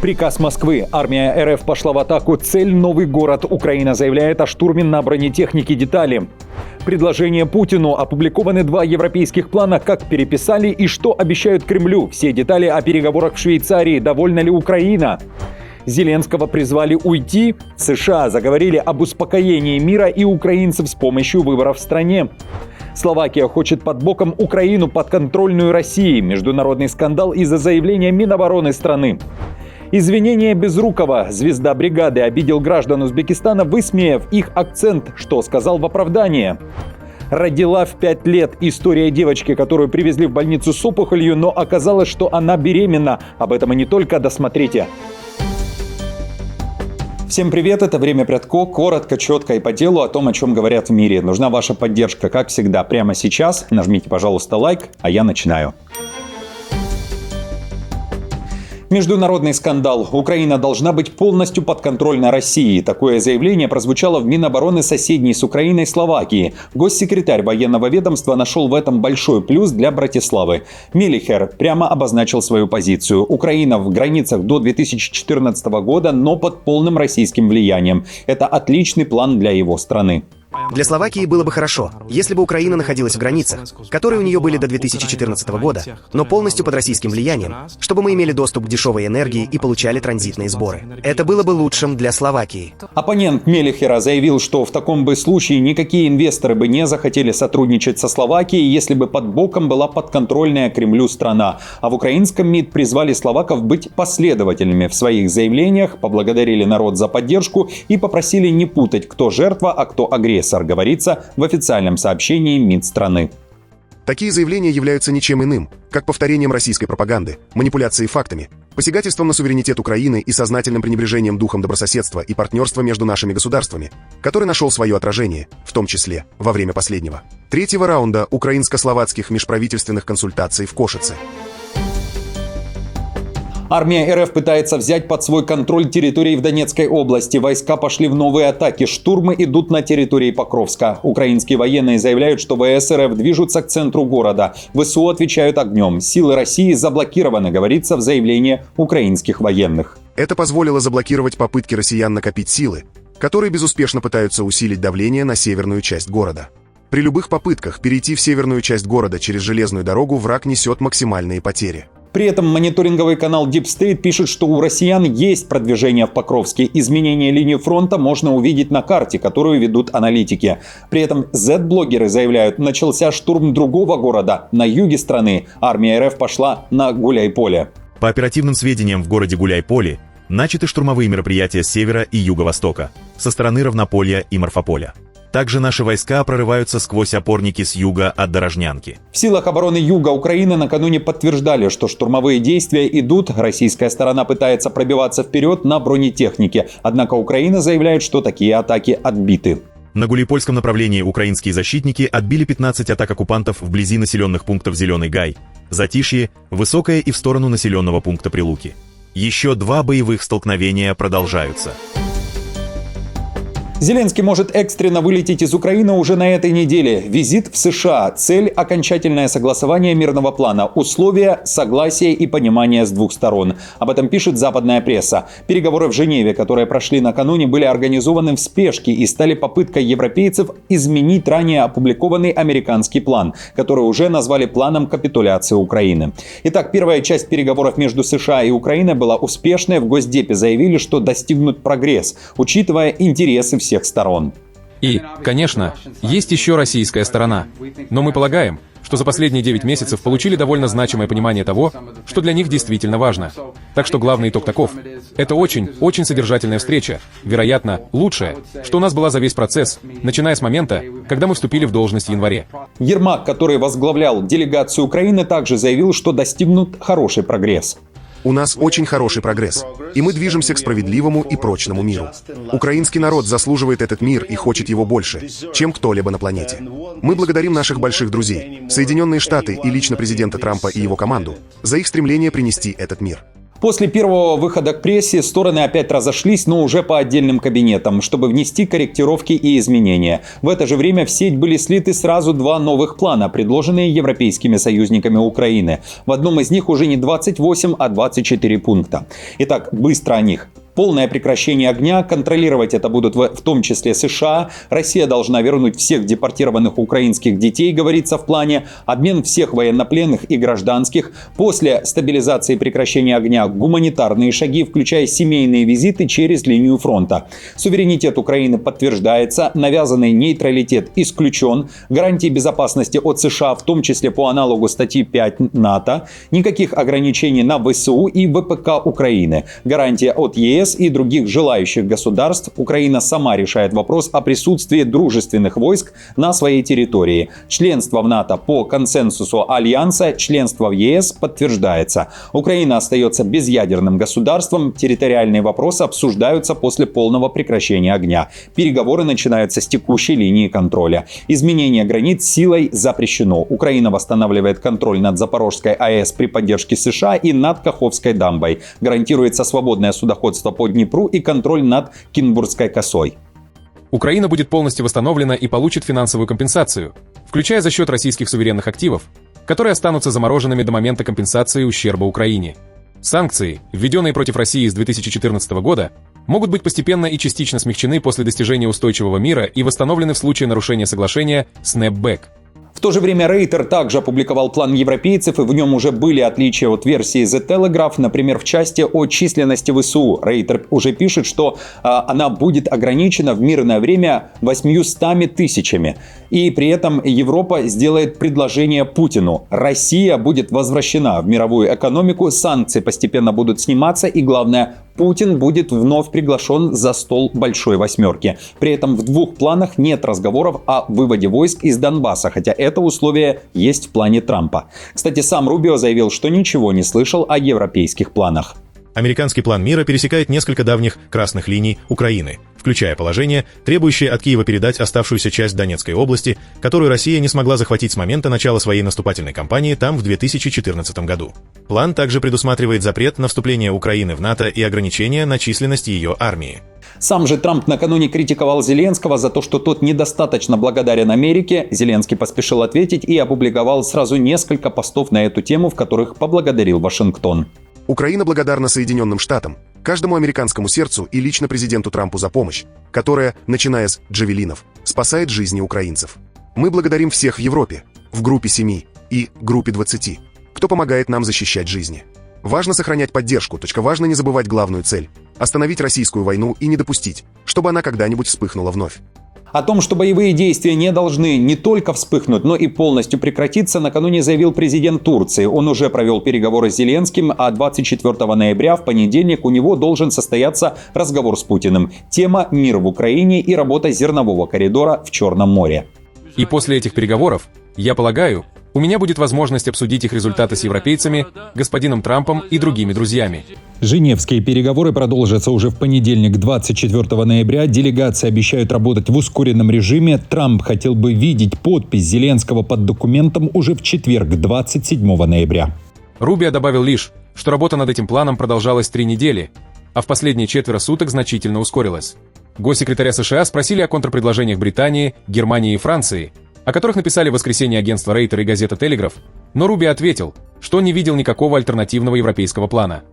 Приказ Москвы. Армия РФ пошла в атаку. Цель – новый город. Украина заявляет о штурме на бронетехнике детали. Предложение Путину. Опубликованы 2 европейских плана, как переписали и что обещают Кремлю. Все детали о переговорах в Швейцарии. Довольна ли Украина? Зеленского призвали уйти. США заговорили об успокоении мира и украинцев с помощью выборов в стране. Словакия хочет под боком Украину подконтрольную России. Международный скандал из-за заявления Минобороны страны. Извинения Безрукова. Звезда бригады обидел граждан Узбекистана, высмеяв их акцент, что сказал в оправдание. Родила в 5 лет. История девочки, которую привезли в больницу с опухолью, но оказалось, что она беременна. Об этом и не только. Досмотрите. Всем привет, это «Время Прядко». Коротко, четко и по делу о том, о чем говорят в мире. Нужна ваша поддержка, как всегда, прямо сейчас. Нажмите, пожалуйста, лайк, а я начинаю. Международный скандал. Украина должна быть полностью подконтрольна России. Такое заявление прозвучало в Минобороны соседней с Украиной Словакии. Госсекретарь военного ведомства нашел в этом большой плюс для Братиславы. Мелихер прямо обозначил свою позицию. Украина в границах до 2014 года, но под полным российским влиянием. Это отличный план для его страны. Для Словакии было бы хорошо, если бы Украина находилась в границах, которые у нее были до 2014 года, но полностью под российским влиянием, чтобы мы имели доступ к дешевой энергии и получали транзитные сборы. Это было бы лучшим для Словакии. Оппонент Мелихера заявил, что в таком бы случае никакие инвесторы бы не захотели сотрудничать со Словакией, если бы под боком была подконтрольная Кремлю страна. А в украинском МИД призвали словаков быть последовательными в своих заявлениях, поблагодарили народ за поддержку и попросили не путать, кто жертва, а кто агрессор. Говорится в официальном сообщении МИД страны. Такие заявления являются ничем иным, как повторением российской пропаганды, манипуляцией фактами, посягательством на суверенитет Украины и сознательным пренебрежением духом добрососедства и партнерства между нашими государствами, который нашел свое отражение, в том числе во время последнего, 3-го раунда украинско-словацких межправительственных консультаций в Кошице. Армия РФ пытается взять под свой контроль территории в Донецкой области. Войска пошли в новые атаки. Штурмы идут на территории Покровска. Украинские военные заявляют, что ВС РФ движутся к центру города. ВСУ отвечают огнем. Силы России заблокированы, говорится в заявлении украинских военных. Это позволило заблокировать попытки россиян накопить силы, которые безуспешно пытаются усилить давление на северную часть города. При любых попытках перейти в северную часть города через железную дорогу враг несет максимальные потери. При этом мониторинговый канал Deep State пишет, что у россиян есть продвижение в Покровске. Изменение линии фронта можно увидеть на карте, которую ведут аналитики. При этом Z-блогеры заявляют, начался штурм другого города на юге страны. Армия РФ пошла на Гуляйполе. По оперативным сведениям, в городе Гуляйполе начаты штурмовые мероприятия с севера и юго-востока, со стороны Равнополья и Марфополя. Также наши войска прорываются сквозь опорники с юга от Дорожнянки. В силах обороны юга Украины накануне подтверждали, что штурмовые действия идут. Российская сторона пытается пробиваться вперед на бронетехнике. Однако Украина заявляет, что такие атаки отбиты. На Гуляйпольском направлении украинские защитники отбили 15 атак оккупантов вблизи населенных пунктов Зеленый Гай, Затишье, Высокое и в сторону населенного пункта Прилуки. Еще 2 боевых столкновения продолжаются. Зеленский может экстренно вылететь из Украины уже на этой неделе. Визит в США. Цель – окончательное согласование мирного плана. Условия – согласие и понимание с 2 сторон. Об этом пишет западная пресса. Переговоры в Женеве, которые прошли накануне, были организованы в спешке и стали попыткой европейцев изменить ранее опубликованный американский план, который уже назвали планом капитуляции Украины. Итак, первая часть переговоров между США и Украиной была успешной. В Госдепе заявили, что достигнут прогресс, учитывая интересы всех сторон. И, конечно, есть еще российская сторона. Но мы полагаем, что за последние 9 месяцев получили довольно значимое понимание того, что для них действительно важно. Так что главный итог таков. Это очень содержательная встреча. Вероятно, лучшая, что у нас была за весь процесс, начиная с момента, когда мы вступили в должность в январе. Ермак, который возглавлял делегацию Украины, также заявил, что достигнут хороший прогресс. У нас очень хороший прогресс, и мы движемся к справедливому и прочному миру. Украинский народ заслуживает этот мир и хочет его больше, чем кто-либо на планете. Мы благодарим наших больших друзей, Соединенные Штаты и лично президента Трампа и его команду, за их стремление принести этот мир. После первого выхода к прессе стороны опять разошлись, но уже по отдельным кабинетам, чтобы внести корректировки и изменения. В это же время в сеть были слиты сразу два новых плана, предложенные европейскими союзниками Украины. В одном из них уже не 28, а 24 пункта. Итак, быстро о них. Полное прекращение огня, контролировать это будут в том числе США. Россия должна вернуть всех депортированных украинских детей, говорится в плане. Обмен всех военнопленных и гражданских. После стабилизации и прекращения огня гуманитарные шаги, включая семейные визиты через линию фронта. Суверенитет Украины подтверждается, навязанный нейтралитет исключен, гарантии безопасности от США, в том числе по аналогу статьи 5 НАТО, никаких ограничений на ВСУ и ВПК Украины, гарантия от ЕС и других желающих государств. Украина сама решает вопрос о присутствии дружественных войск на своей территории. Членство в НАТО по консенсусу Альянса, членство в ЕС подтверждается. Украина остается безъядерным государством. Территориальные вопросы обсуждаются после полного прекращения огня. Переговоры начинаются с текущей линии контроля. Изменение границ силой запрещено. Украина восстанавливает контроль над Запорожской АЭС при поддержке США и над Каховской дамбой. Гарантируется свободное судоходство по Днепру и контроль над Кинбургской косой. Украина будет полностью восстановлена и получит финансовую компенсацию, включая за счет российских суверенных активов, которые останутся замороженными до момента компенсации ущерба Украине. Санкции, введенные против России с 2014 года, могут быть постепенно и частично смягчены после достижения устойчивого мира и восстановлены в случае нарушения соглашения «Снэпбэк». В то же время Рейтер также опубликовал план европейцев, и в нем уже были отличия от версии The Telegraph, например, в части о численности ВСУ. Рейтер уже пишет, что она будет ограничена в мирное время 800 тысячами. И при этом Европа сделает предложение Путину. Россия будет возвращена в мировую экономику, санкции постепенно будут сниматься, и главное, Путин будет вновь приглашен за стол Большой Восьмерки. При этом в двух планах нет разговоров о выводе войск из Донбасса, хотя это условие есть в плане Трампа. Кстати, сам Рубио заявил, что ничего не слышал о европейских планах. Американский план мира пересекает несколько давних красных линий Украины, включая положение, требующее от Киева передать оставшуюся часть Донецкой области, которую Россия не смогла захватить с момента начала своей наступательной кампании там в 2014 году. План также предусматривает запрет на вступление Украины в НАТО и ограничения на численность ее армии. Сам же Трамп накануне критиковал Зеленского за то, что тот недостаточно благодарен Америке. Зеленский поспешил ответить и опубликовал сразу несколько постов на эту тему, в которых поблагодарил Вашингтон. Украина благодарна Соединенным Штатам, каждому американскому сердцу и лично президенту Трампу за помощь, которая, начиная с «Джавелинов», спасает жизни украинцев. Мы благодарим всех в Европе, в группе 7 и группе 20, кто помогает нам защищать жизни. Важно сохранять поддержку, важно не забывать главную цель – остановить российскую войну и не допустить, чтобы она когда-нибудь вспыхнула вновь. О том, что боевые действия не должны не только вспыхнуть, но и полностью прекратиться, накануне заявил президент Турции. Он уже провел переговоры с Зеленским, а 24 ноября, в понедельник, у него должен состояться разговор с Путиным. Тема «Мир в Украине» и работа зернового коридора в Черном море. И после этих переговоров, я полагаю, у меня будет возможность обсудить их результаты с европейцами, господином Трампом и другими друзьями. Женевские переговоры продолжатся уже в понедельник, 24 ноября. Делегации обещают работать в ускоренном режиме. Трамп хотел бы видеть подпись Зеленского под документом уже в четверг, 27 ноября. Рубио добавил лишь, что работа над этим планом продолжалась 3 недели, а в последние четверо суток значительно ускорилась. Госсекретаря США спросили о контрпредложениях Британии, Германии и Франции, о которых написали в воскресенье агентство Рейтер и газета «Телеграф», но Рубио ответил, что не видел никакого альтернативного европейского плана.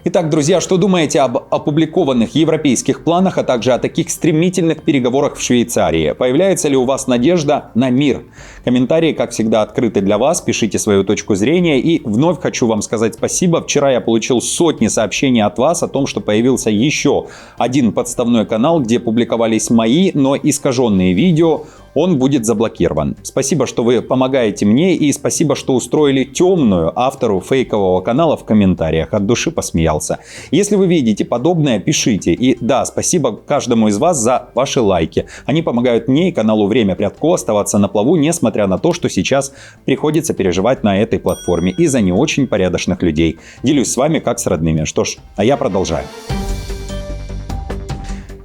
Итак, друзья, что думаете об опубликованных европейских планах, а также о таких стремительных переговорах в Швейцарии? Появляется ли у вас надежда на мир? Комментарии, как всегда, открыты для вас. Пишите свою точку зрения. И вновь хочу вам сказать спасибо. Вчера я получил сотни сообщений от вас о том, что появился еще один подставной канал, где публиковались мои, но искаженные видео. Он будет заблокирован. Спасибо, что вы помогаете мне, и спасибо, что устроили темную автору фейкового канала в комментариях. От души посмеялся. Если вы видите подобное, пишите. И да, спасибо каждому из вас за ваши лайки. Они помогают мне и каналу «Время Прядко» оставаться на плаву, несмотря на то, что сейчас приходится переживать на этой платформе из-за не очень порядочных людей. Делюсь с вами как с родными. Что ж, а я продолжаю.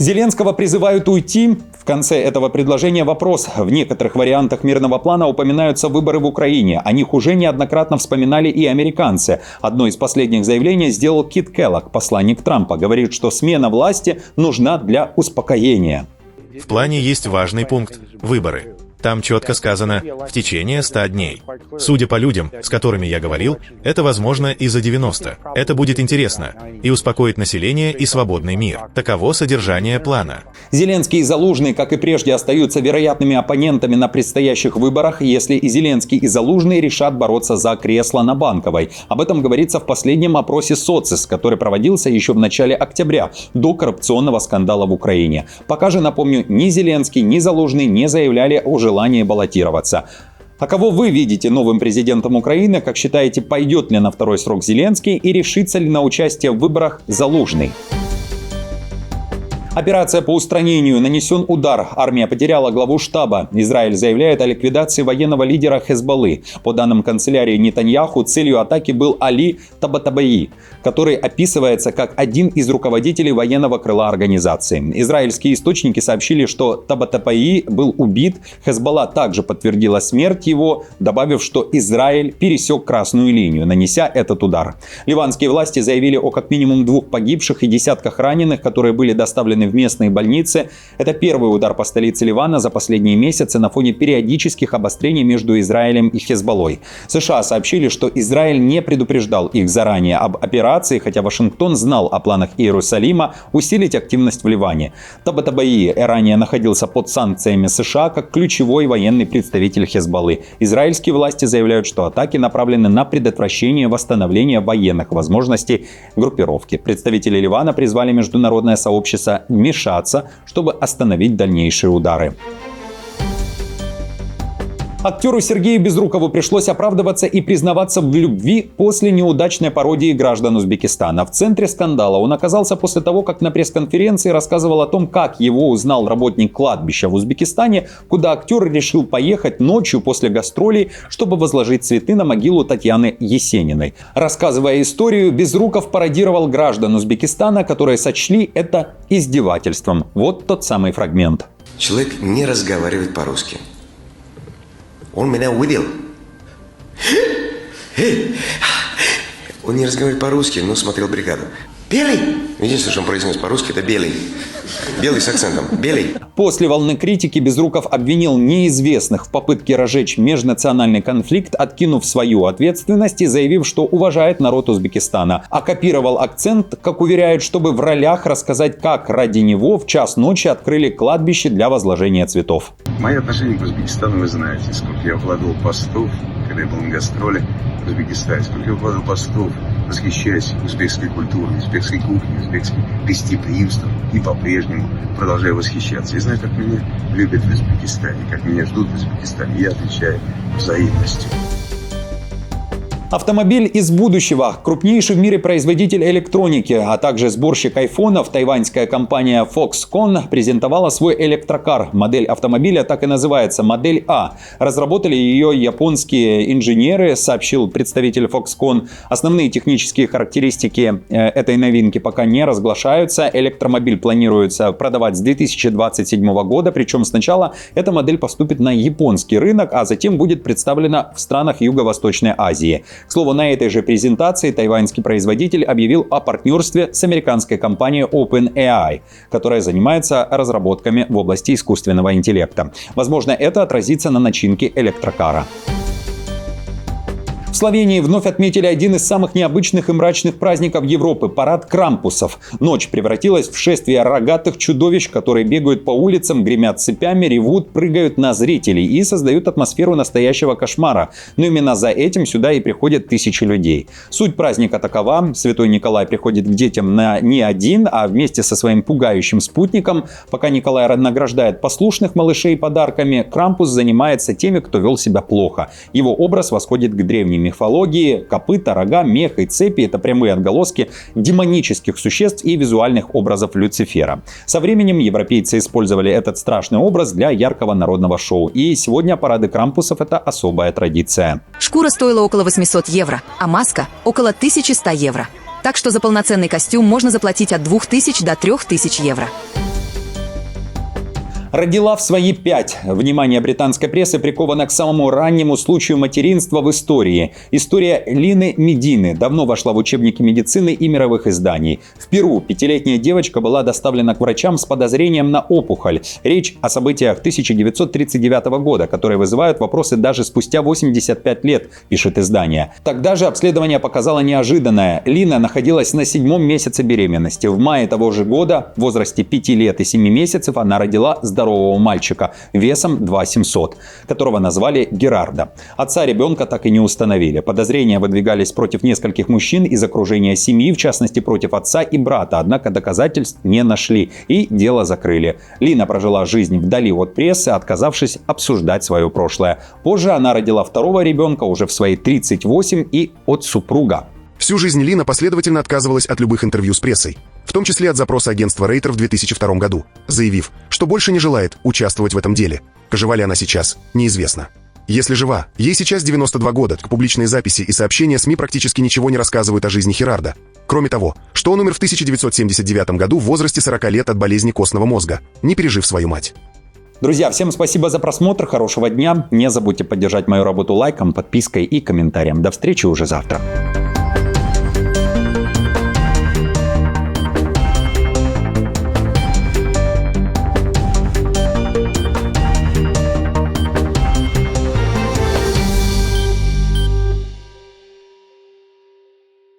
Зеленского призывают уйти. В конце этого предложения вопрос. В некоторых вариантах мирного плана упоминаются выборы в Украине. О них уже неоднократно вспоминали и американцы. Одно из последних заявлений сделал Кит Келлог, посланник Трампа. Говорит, что смена власти нужна для успокоения. В плане есть важный пункт – выборы. Там четко сказано «в течение 100 дней». Судя по людям, с которыми я говорил, это возможно и за 90. Это будет интересно. И успокоит население и свободный мир. Таково содержание плана. Зеленский и Залужный, как и прежде, остаются вероятными оппонентами на предстоящих выборах, если и Зеленский, и Залужный решат бороться за кресло на Банковой. Об этом говорится в последнем опросе «Социс», который проводился еще в начале октября, до коррупционного скандала в Украине. Пока же, напомню, ни Зеленский, ни Залужный не заявляли о желании баллотироваться. А кого вы видите новым президентом Украины? Как считаете, пойдет ли на второй срок Зеленский и решится ли на участие в выборах Залужный? Операция по устранению. Нанесен удар. Армия потеряла главу штаба. Израиль заявляет о ликвидации военного лидера Хезболлы. По данным канцелярии Нетаньяху, целью атаки был Али Табатабаи, который описывается как один из руководителей военного крыла организации. Израильские источники сообщили, что Табатабаи был убит. Хезболла также подтвердила смерть его, добавив, что Израиль пересек красную линию, нанеся этот удар. Ливанские власти заявили о как минимум 2 погибших и десятках раненых, которые были доставлены в местные больницы. Это первый удар по столице Ливана за последние месяцы на фоне периодических обострений между Израилем и Хезболлой. США сообщили, что Израиль не предупреждал их заранее об операции, хотя Вашингтон знал о планах Иерусалима усилить активность в Ливане. Табатабаи ранее находился под санкциями США как ключевой военный представитель Хезболлы. Израильские власти заявляют, что атаки направлены на предотвращение восстановления военных возможностей группировки. Представители Ливана призвали международное сообщество вмешаться, чтобы остановить дальнейшие удары. Актеру Сергею Безрукову пришлось оправдываться и признаваться в любви после неудачной пародии граждан Узбекистана. В центре скандала он оказался после того, как на пресс-конференции рассказывал о том, как его узнал работник кладбища в Узбекистане, куда актер решил поехать ночью после гастролей, чтобы возложить цветы на могилу Татьяны Есениной. Рассказывая историю, Безруков пародировал граждан Узбекистана, которые сочли это издевательством. Вот тот самый фрагмент. Человек не разговаривает по-русски. Он меня увидел. Он не разговаривает по-русски, но смотрел «Бригаду». Белый! Единственное, что он произнес по-русски, это белый. Белый с акцентом. Белый. После волны критики Безруков обвинил неизвестных в попытке разжечь межнациональный конфликт, откинув свою ответственность и заявив, что уважает народ Узбекистана. А копировал акцент, как уверяют, чтобы в ролях рассказать, как ради него в час ночи открыли кладбище для возложения цветов. Мои отношения к Узбекистану вы знаете. Сколько я вкладывал постов, когда я был на гастроли в Узбекистане. Сколько я вкладывал постов, восхищаясь узбекской культурой, узбекской кухней, узбекским гостеприимством. И по-прежнему продолжаю восхищаться. Я знаю, как меня любят в Узбекистане, как меня ждут в Узбекистане. Я отвечаю взаимностью. Автомобиль из будущего. Крупнейший в мире производитель электроники, а также сборщик айфонов, тайваньская компания Foxconn презентовала свой электрокар. Модель автомобиля так и называется – модель А. Разработали ее японские инженеры, сообщил представитель Foxconn. Основные технические характеристики этой новинки пока не разглашаются. Электромобиль планируется продавать с 2027 года, причем сначала эта модель поступит на японский рынок, а затем будет представлена в странах Юго-Восточной Азии. К слову, на этой же презентации тайваньский производитель объявил о партнерстве с американской компанией OpenAI, которая занимается разработками в области искусственного интеллекта. Возможно, это отразится на начинке электрокара. В Словении вновь отметили один из самых необычных и мрачных праздников Европы – парад Крампусов. Ночь превратилась в шествие рогатых чудовищ, которые бегают по улицам, гремят цепями, ревут, прыгают на зрителей и создают атмосферу настоящего кошмара. Но именно за этим сюда и приходят тысячи людей. Суть праздника такова: святой Николай приходит к детям не один, а вместе со своим пугающим спутником. Пока Николай награждает послушных малышей подарками, Крампус занимается теми, кто вел себя плохо. Его образ восходит к древней мифологии. Копыта, рога, мех и цепи — это прямые отголоски демонических существ и визуальных образов Люцифера. Со временем европейцы использовали этот страшный образ для яркого народного шоу. И сегодня парады Крампусов — это особая традиция. Шкура стоила около 800 евро, а маска — около 1100 евро. Так что за полноценный костюм можно заплатить от 2000 до 3000 евро. Родила в свои 5. Внимание британской прессы приковано к самому раннему случаю материнства в истории. История Лины Медины давно вошла в учебники медицины и мировых изданий. В Перу 5-летняя девочка была доставлена к врачам с подозрением на опухоль. Речь о событиях 1939 года, которые вызывают вопросы даже спустя 85 лет, пишет издание. Тогда же обследование показало неожиданное. Лина находилась на 7-м месяце беременности. В мае того же года, в возрасте 5 лет и 7 месяцев, она родила здорового мальчика весом 2700, которого назвали Герардо. Отца ребенка так и не установили. Подозрения выдвигались против нескольких мужчин из окружения семьи, в частности против отца и брата, однако доказательств не нашли и дело закрыли. Лина прожила жизнь вдали от прессы, отказавшись обсуждать свое прошлое. Позже она родила второго ребенка уже в свои 38 и от супруга. Всю жизнь Лина последовательно отказывалась от любых интервью с прессой, в том числе от запроса агентства Рейтер в 2002 году, заявив, что больше не желает участвовать в этом деле. Жива ли она сейчас, неизвестно. Если жива, ей сейчас 92 года, к публичной записи и сообщения СМИ практически ничего не рассказывают о жизни Херарда. Кроме того, что он умер в 1979 году в возрасте 40 лет от болезни костного мозга, не пережив свою мать. Друзья, всем спасибо за просмотр, хорошего дня. Не забудьте поддержать мою работу лайком, подпиской и комментарием. До встречи уже завтра.